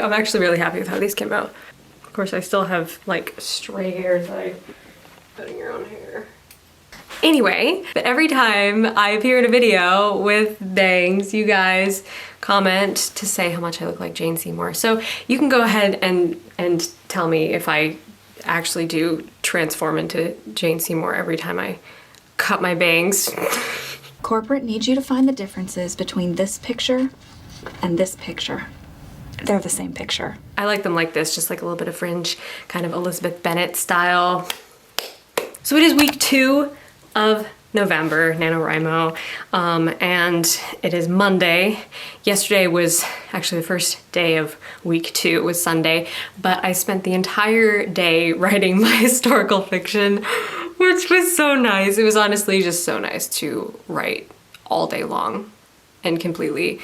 I'm actually really happy with how these came out. Of course, I still have like stray hairs that I put in your own hair. Anyway, but every time I appear in a video with bangs, you guys comment to say how much I look like Jane Seymour. So you can go ahead and tell me if I actually do transform into Jane Seymour every time I cut my bangs. Corporate needs you to find the differences between this picture and this picture. They're the same picture. I like them like this, just like a little bit of fringe, kind of Elizabeth Bennet style. So it is week 2 of November, NaNoWriMo, and it is Monday. Yesterday was actually the first day of week 2, it was Sunday, but I spent the entire day writing my historical fiction, which was so nice. It was honestly just so nice to write all day long and completely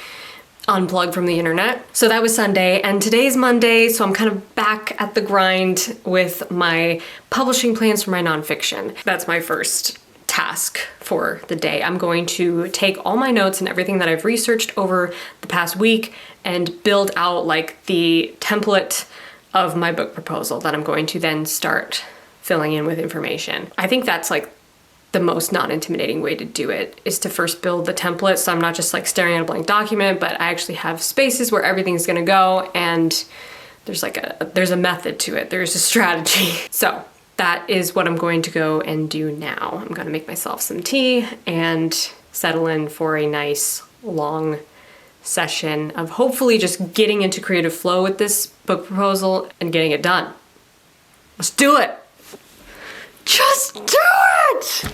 unplug from the internet. So that was Sunday, and today's Monday, so I'm kind of back at the grind with my publishing plans for my nonfiction. That's my first task for the day. I'm going to take all my notes and everything that I've researched over the past week and build out like the template of my book proposal that I'm going to then start filling in with information. I think that's like the most non-intimidating way to do it, is to first build the template, so I'm not just like staring at a blank document, but I actually have spaces where everything's gonna go, and there's a method to it, there's a strategy. So that is what I'm going to go and do now. I'm gonna make myself some tea and settle in for a nice long session of hopefully just getting into creative flow with this book proposal and getting it done. Let's do it! Just do it!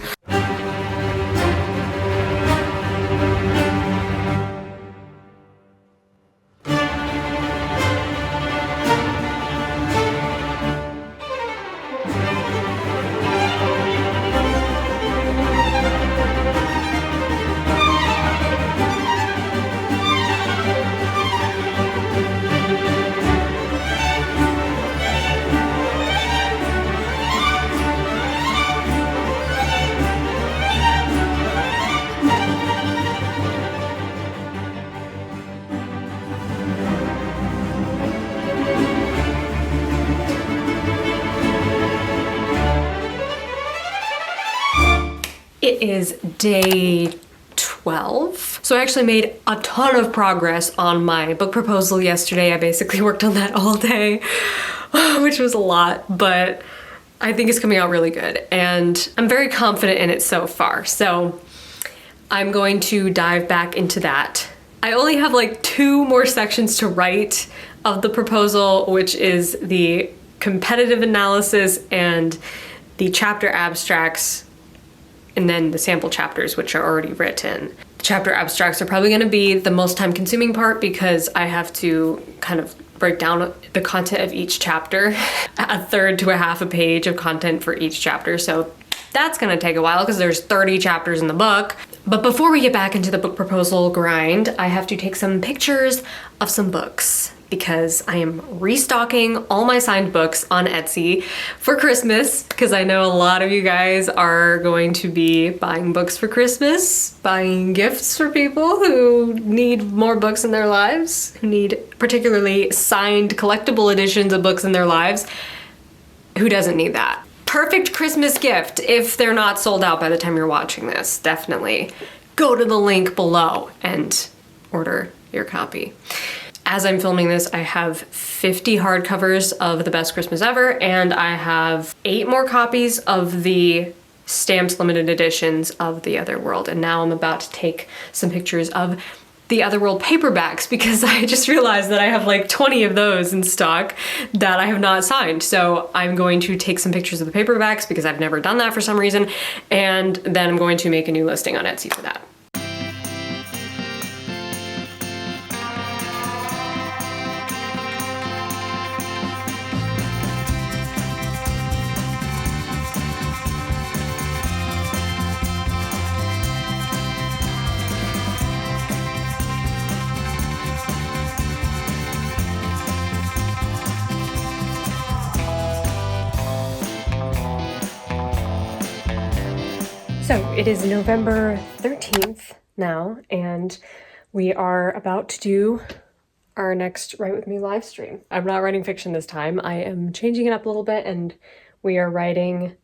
It is day 12. So I actually made a ton of progress on my book proposal yesterday. I basically worked on that all day, which was a lot, but I think it's coming out really good. And I'm very confident in it so far. So I'm going to dive back into that. I only have like 2 more sections to write of the proposal, which is the competitive analysis and the chapter abstracts, and then the sample chapters, which are already written. The chapter abstracts are probably gonna be the most time consuming part because I have to kind of break down the content of each chapter, a third to a half a page of content for each chapter. So that's gonna take a while because there's 30 chapters in the book. But before we get back into the book proposal grind, I have to take some pictures of some books because I am restocking all my signed books on Etsy for Christmas, because I know a lot of you guys are going to be buying books for Christmas, buying gifts for people who need more books in their lives, who need particularly signed collectible editions of books in their lives. Who doesn't need that? Perfect Christmas gift if they're not sold out by the time you're watching this. Definitely go to the link below and order your copy. As I'm filming this, I have 50 hardcovers of The Best Christmas Ever, and I have 8 more copies of the stamped limited editions of The Other World. And now I'm about to take some pictures of The Other World paperbacks because I just realized that I have like 20 of those in stock that I have not signed. So I'm going to take some pictures of the paperbacks because I've never done that for some reason, and then I'm going to make a new listing on Etsy for that. So it is November 13th now, and we are about to do our next Write With Me live stream. I'm not writing fiction this time. I am changing it up a little bit, and we are writing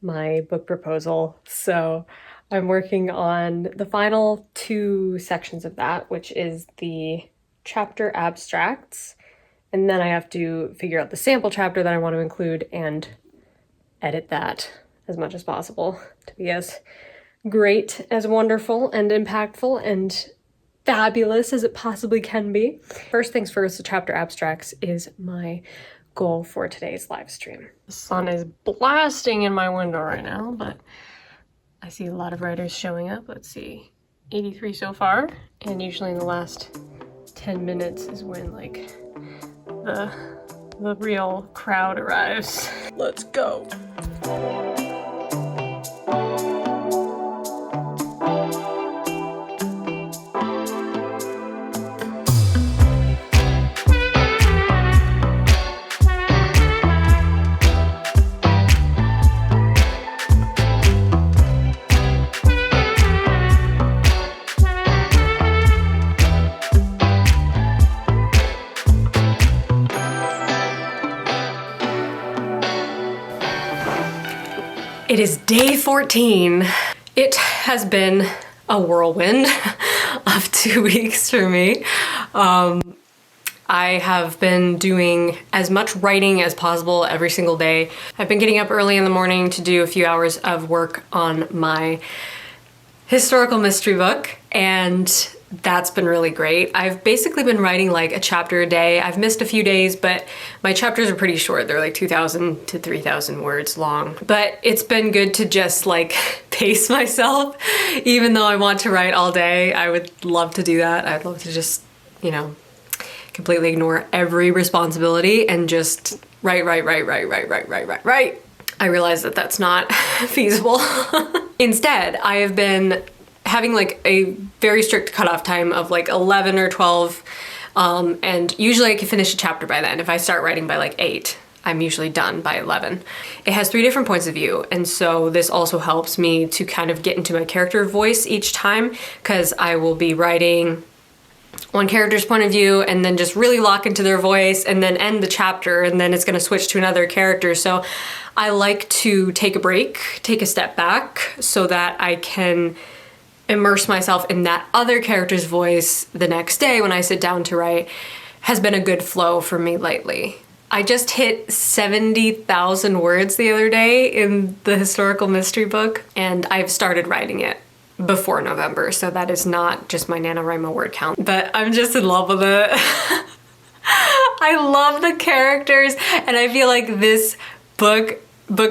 my book proposal. So I'm working on the final 2 sections of that, which is the chapter abstracts, and then I have to figure out the sample chapter that I want to include and edit that as much as possible to be as great, as wonderful and impactful and fabulous as it possibly can be. First things first, the chapter abstracts is my goal for today's live stream. The sun is blasting in my window right now, but I see a lot of writers showing up. Let's see, 83 so far, and usually in the last 10 minutes is when like the real crowd arrives. Let's go. It is day 14. It has been a whirlwind of 2 weeks for me. I have been doing as much writing as possible every single day. I've been getting up early in the morning to do a few hours of work on my historical mystery book, and that's been really great. I've basically been writing like a chapter a day. I've missed a few days, but my chapters are pretty short. They're like 2,000 to 3,000 words long. But it's been good to just like pace myself. Even though I want to write all day, I would love to do that. I'd love to just, you know, completely ignore every responsibility and just write. I realize that that's not feasible. Instead, I have been having like a very strict cutoff time of like 11 or 12, and usually I can finish a chapter by then. If I start writing by like 8, I'm usually done by 11. It has 3 different points of view, and so this also helps me to kind of get into my character voice each time, because I will be writing one character's point of view and then just really lock into their voice and then end the chapter, and then it's going to switch to another character. So I like to take a break, take a step back, so that I can immerse myself in that other character's voice the next day when I sit down to write. Has been a good flow for me lately. I just hit 70,000 words the other day in the historical mystery book, and I've started writing it before November, so that is not just my NaNoWriMo word count, but I'm just in love with it. I love the characters, and I feel like this book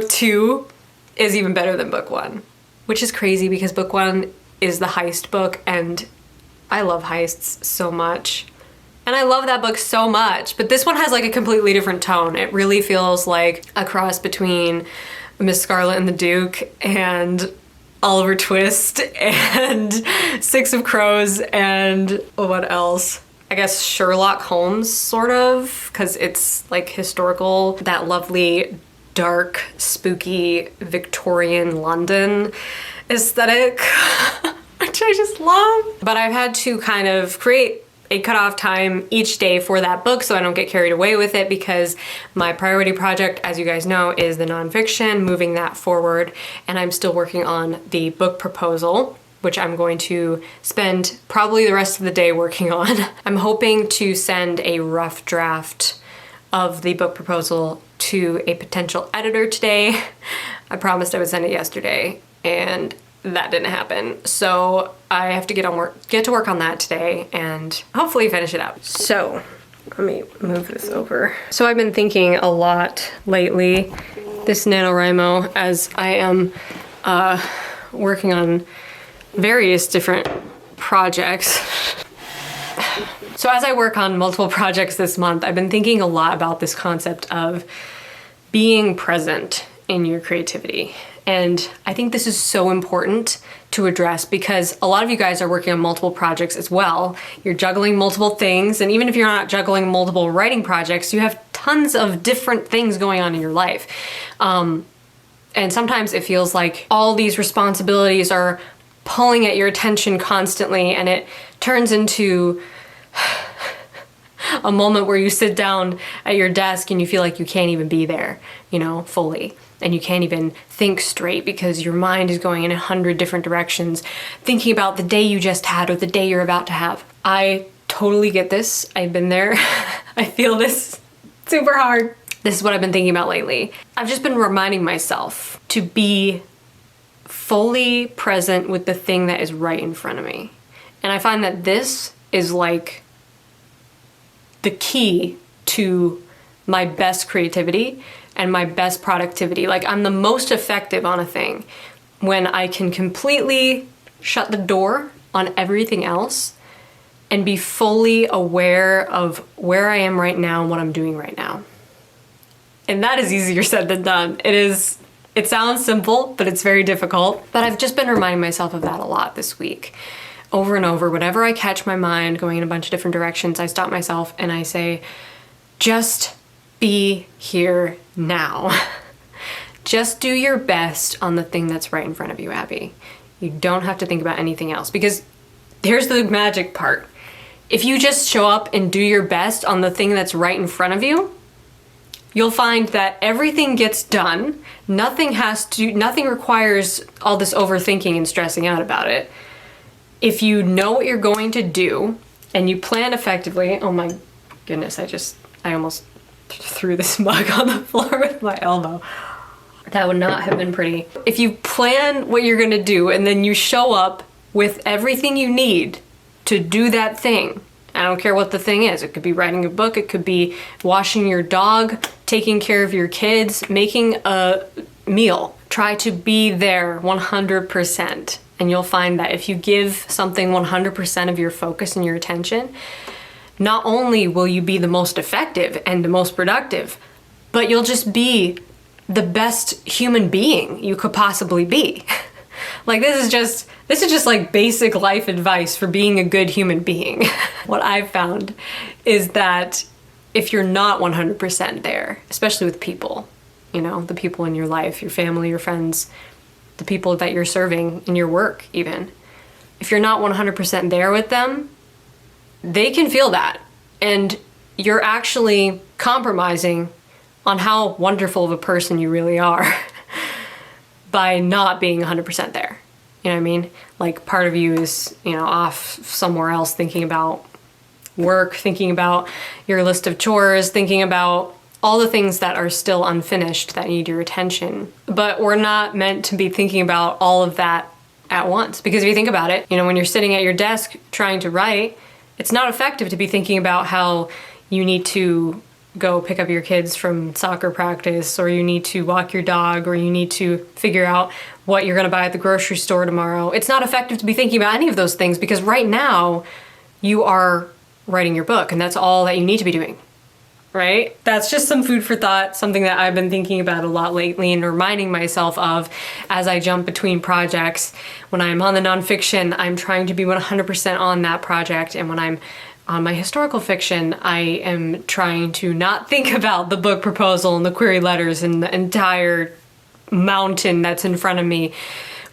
2, is even better than book 1, which is crazy because book 1 is the heist book, and I love heists so much. And I love that book so much, but this one has like a completely different tone. It really feels like a cross between Miss Scarlet and the Duke and Oliver Twist and 6 of Crows and what else? I guess Sherlock Holmes, sort of, because it's like historical, that lovely, dark, spooky Victorian London aesthetic, which I just love. But I've had to kind of create a cutoff time each day for that book so I don't get carried away with it, because my priority project, as you guys know, is the nonfiction, moving that forward, and I'm still working on the book proposal, which I'm going to spend probably the rest of the day working on. I'm hoping to send a rough draft of the book proposal to a potential editor today. I promised I would send it yesterday, and that didn't happen. So I have to get to work on that today and hopefully finish it out. So let me move this over. So I've been thinking a lot lately, this NaNoWriMo, as I am working on various different projects. So as I work on multiple projects this month, I've been thinking a lot about this concept of being present in your creativity. And I think this is so important to address because a lot of you guys are working on multiple projects as well. You're juggling multiple things, and even if you're not juggling multiple writing projects, you have tons of different things going on in your life. And sometimes it feels like all these responsibilities are pulling at your attention constantly, and it turns into a moment where you sit down at your desk and you feel like you can't even be there, fully. And you can't even think straight because your mind is going in 100 different directions, thinking about the day you just had or the day you're about to have. I totally get this. I've been there. I feel this super hard. This is what I've been thinking about lately. I've just been reminding myself to be fully present with the thing that is right in front of me. And I find that this is like the key to my best creativity and my best productivity. Like, I'm the most effective on a thing when I can completely shut the door on everything else and be fully aware of where I am right now and what I'm doing right now. And that is easier said than done. It sounds simple, but it's very difficult. But I've just been reminding myself of that a lot this week. Over and over, whenever I catch my mind going in a bunch of different directions, I stop myself and I say, just be here now. Just do your best on the thing that's right in front of you, Abbie. You don't have to think about anything else, because here's the magic part. If you just show up and do your best on the thing that's right in front of you, you'll find that everything gets done. Nothing requires all this overthinking and stressing out about it. If you know what you're going to do and you plan effectively, oh my goodness, I almost threw this mug on the floor with my elbow. That would not have been pretty. If you plan what you're gonna do and then you show up with everything you need to do that thing, I don't care what the thing is. It could be writing a book, it could be washing your dog, taking care of your kids, making a meal. Try to be there 100%. And you'll find that if you give something 100% of your focus and your attention, not only will you be the most effective and the most productive, but you'll just be the best human being you could possibly be. Like, this is just like basic life advice for being a good human being. What I've found is that if you're not 100% there, especially with people, the people in your life, your family, your friends, the people that you're serving in your work even, if you're not 100% there with them, they can feel that. And you're actually compromising on how wonderful of a person you really are by not being 100% there. You know what I mean? Like, part of you is, off somewhere else thinking about work, thinking about your list of chores, thinking about all the things that are still unfinished that need your attention. But we're not meant to be thinking about all of that at once. Because if you think about it, when you're sitting at your desk trying to write, it's not effective to be thinking about how you need to go pick up your kids from soccer practice, or you need to walk your dog, or you need to figure out what you're gonna buy at the grocery store tomorrow. It's not effective to be thinking about any of those things, because right now you are writing your book and that's all that you need to be doing, right? That's just some food for thought, something that I've been thinking about a lot lately and reminding myself of as I jump between projects. When I'm on the nonfiction, I'm trying to be 100% on that project, and when I'm on my historical fiction, I am trying to not think about the book proposal and the query letters and the entire mountain that's in front of me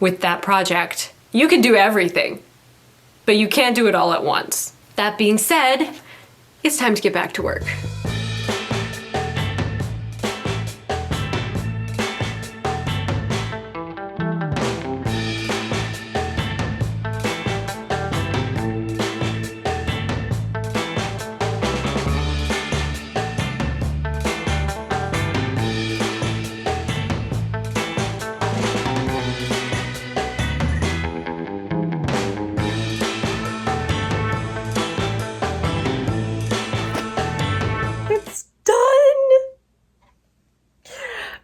with that project. You can do everything, but you can't do it all at once. That being said, it's time to get back to work.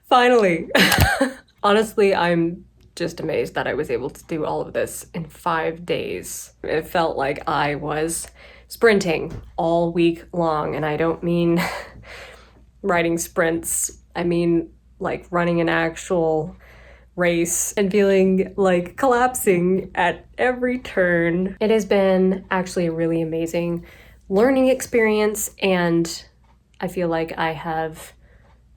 Finally. Honestly, I'm just amazed that I was able to do all of this in 5 days. It felt like I was sprinting all week long, and I don't mean writing sprints. I mean like running an actual race and feeling like collapsing at every turn. It has been actually a really amazing learning experience, and I feel like I have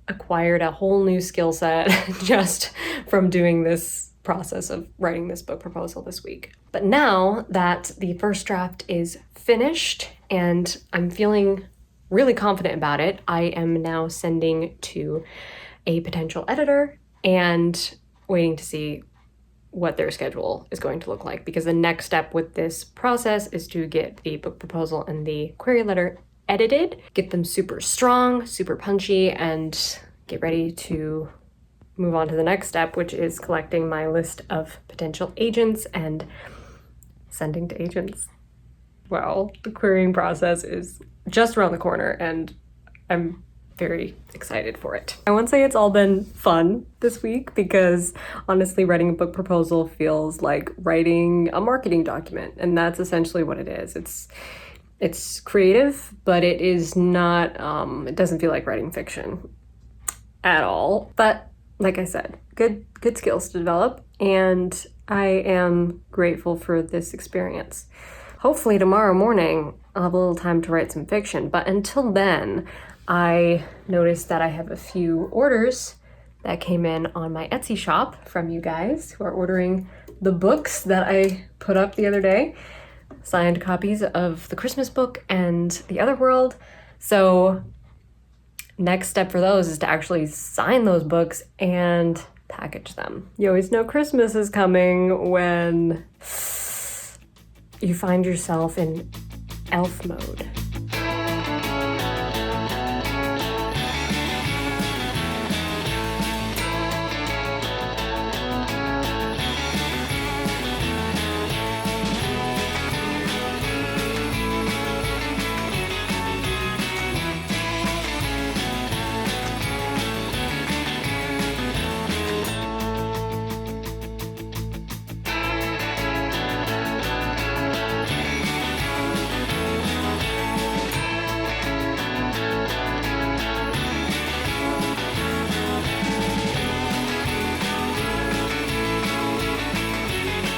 acquired a whole new skill set just from doing this process of writing this book proposal this week. But now that the first draft is finished and I'm feeling really confident about it. I am now sending to a potential editor and waiting to see what their schedule is going to look like, because the next step with this process is to get the book proposal and the query letter edited, get them super strong, super punchy, and get ready to move on to the next step, which is collecting my list of potential agents and sending to agents. Well, the querying process is just around the corner and I'm very excited for it. I won't say it's all been fun this week, because honestly, writing a book proposal feels like writing a marketing document, and that's essentially what it is. It's creative, but it is not, it doesn't feel like writing fiction at all. But like I said, good skills to develop, and I am grateful for this experience. Hopefully tomorrow morning I'll have a little time to write some fiction, but until then, I noticed that I have a few orders that came in on my Etsy shop from you guys who are ordering the books that I put up the other day. Signed copies of the Christmas book and The Other World. So next step for those is to actually sign those books and package them. You always know Christmas is coming when you find yourself in elf mode.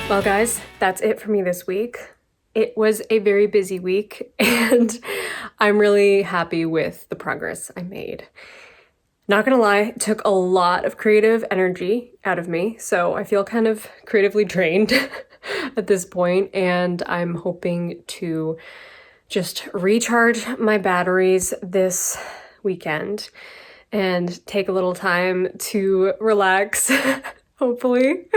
Well, guys, that's it for me this week. It was a very busy week, and I'm really happy with the progress I made. Not gonna lie, it took a lot of creative energy out of me, so I feel kind of creatively drained at this point, and I'm hoping to just recharge my batteries this weekend and take a little time to relax, hopefully,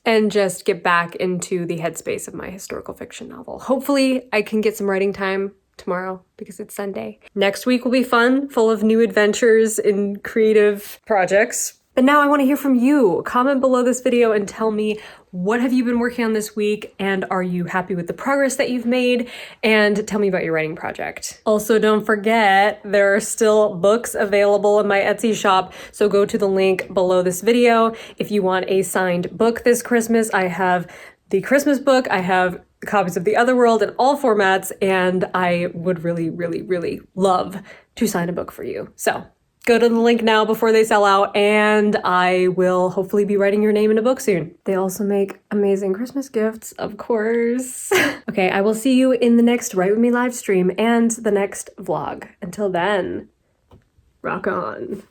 and just get back into the headspace of my historical fiction novel. Hopefully I can get some writing time tomorrow because it's Sunday. Next week will be fun, full of new adventures in creative projects. But now I want to hear from you. Comment below this video and tell me, what have you been working on this week, and are you happy with the progress that you've made? And tell me about your writing project. Also, don't forget, there are still books available in my Etsy shop, so go to the link below this video. If you want a signed book this Christmas, I have the Christmas book, I have copies of The Other World in all formats, and I would really, really, really love to sign a book for you. So go to the link now before they sell out, and I will hopefully be writing your name in a book soon. They also make amazing Christmas gifts, of course. Okay, I will see you in the next Write With Me live stream and the next vlog. Until then, rock on.